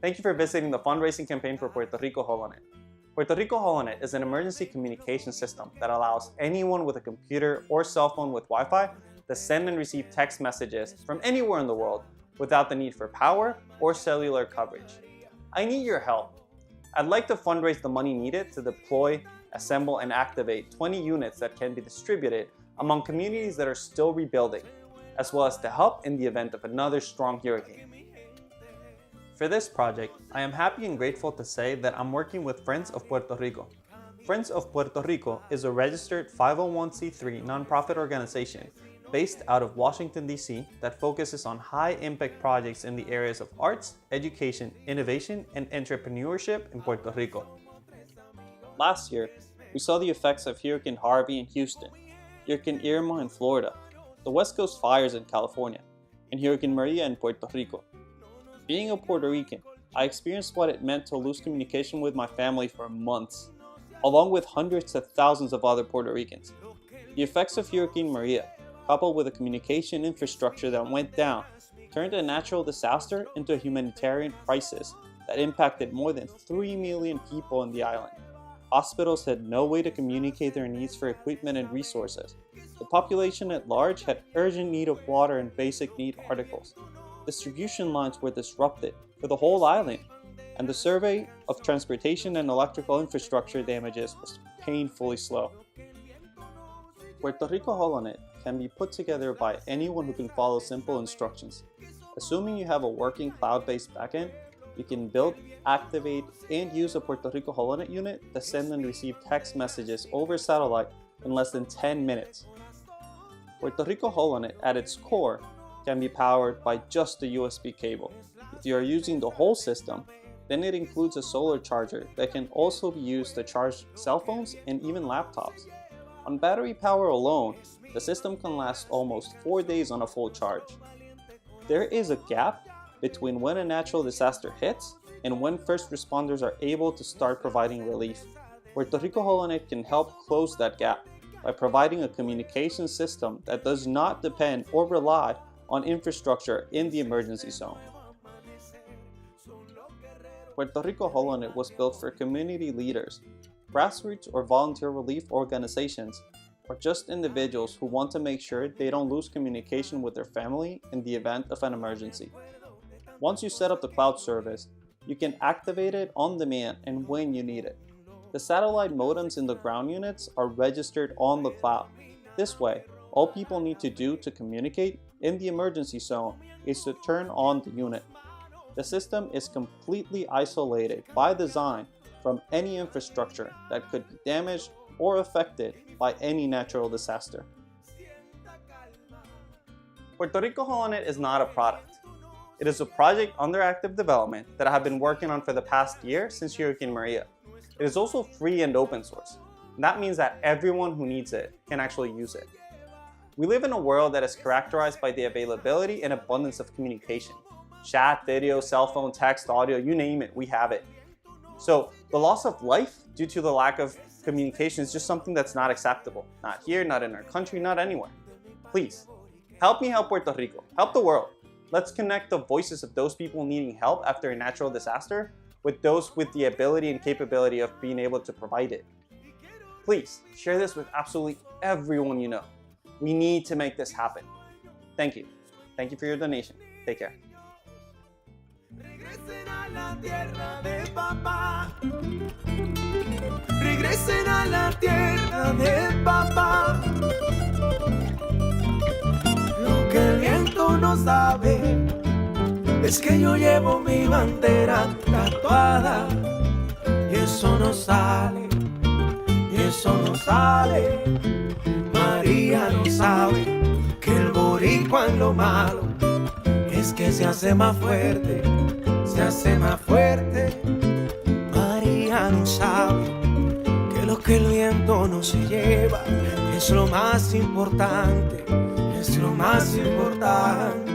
Thank you for visiting the fundraising campaign for PR-Holonet. PR-Holonet is an emergency communication system that allows anyone with a computer or cell phone with Wi-Fi to send and receive text messages from anywhere in the world without the need for power or cellular coverage. I need your help. I'd like to fundraise the money needed to deploy, assemble, and activate 20 units that can be distributed among communities that are still rebuilding, as well as to help in the event of another strong hurricane. For this project, I am happy and grateful to say that I'm working with Friends of Puerto Rico. Friends of Puerto Rico is a registered 501c3 nonprofit organization based out of Washington, D.C. that focuses on high-impact projects in the areas of arts, education, innovation, and entrepreneurship in Puerto Rico. Last year, we saw the effects of Hurricane Harvey in Houston, Hurricane Irma in Florida, the West Coast fires in California, and Hurricane Maria in Puerto Rico. Being a Puerto Rican, I experienced what it meant to lose communication with my family for months, along with hundreds of thousands of other Puerto Ricans. The effects of Hurricane Maria, coupled with a communication infrastructure that went down, turned a natural disaster into a humanitarian crisis that impacted more than 3 million people in the island. Hospitals had no way to communicate their needs for equipment and resources. The population at large had urgent need of water and basic need articles. Distribution lines were disrupted for the whole island, and the survey of transportation and electrical infrastructure damages was painfully slow. PR-Holonet can be put together by anyone who can follow simple instructions. Assuming you have a working cloud-based backend, you can build, activate, and use a PR-Holonet unit to send and receive text messages over satellite in less than 10 minutes. PR-Holonet at its core can be powered by just a USB cable. If you are using the whole system, then it includes a solar charger that can also be used to charge cell phones and even laptops. On battery power alone, the system can last almost 4 days on a full charge. There is a gap between when a natural disaster hits and when first responders are able to start providing relief. PR-Holonet can help close that gap by providing a communication system that does not depend or rely on infrastructure in the emergency zone. PR-Holonet was built for community leaders, grassroots or volunteer relief organizations, or just individuals who want to make sure they don't lose communication with their family in the event of an emergency. Once you set up the cloud service, you can activate it on demand and when you need it. The satellite modems in the ground units are registered on the cloud. This way, all people need to do to communicate in the emergency zone is to turn on the unit. The system is completely isolated by design from any infrastructure that could be damaged or affected by any natural disaster. PR-Holonet is not a product. It is a project under active development that I have been working on for the past year since Hurricane Maria. It is also free and open source. That means that everyone who needs it can actually use it. We live in a world that is characterized by the availability and abundance of communication. Chat, video, cell phone, text, audio, you name it, we have it. So the loss of life due to the lack of communication is just something that's not acceptable. Not here, not in our country, not anywhere. Please, help me help Puerto Rico. Help the world. Let's connect the voices of those people needing help after a natural disaster with those with the ability and capability of being able to provide it. Please, share this with absolutely everyone you know. We need to make this happen. Thank you. Thank you for your donation. Take care. Regresen a la tierra de papá. Regresen a la tierra de papá. Lo que el viento no sabe es que yo llevo mi bandera tatuada. Y eso no sale, y eso no sale. María no sabe que el boricua en lo malo es que se hace más fuerte, se hace más fuerte. María no sabe que lo que el viento no se lleva es lo más importante, es lo más importante.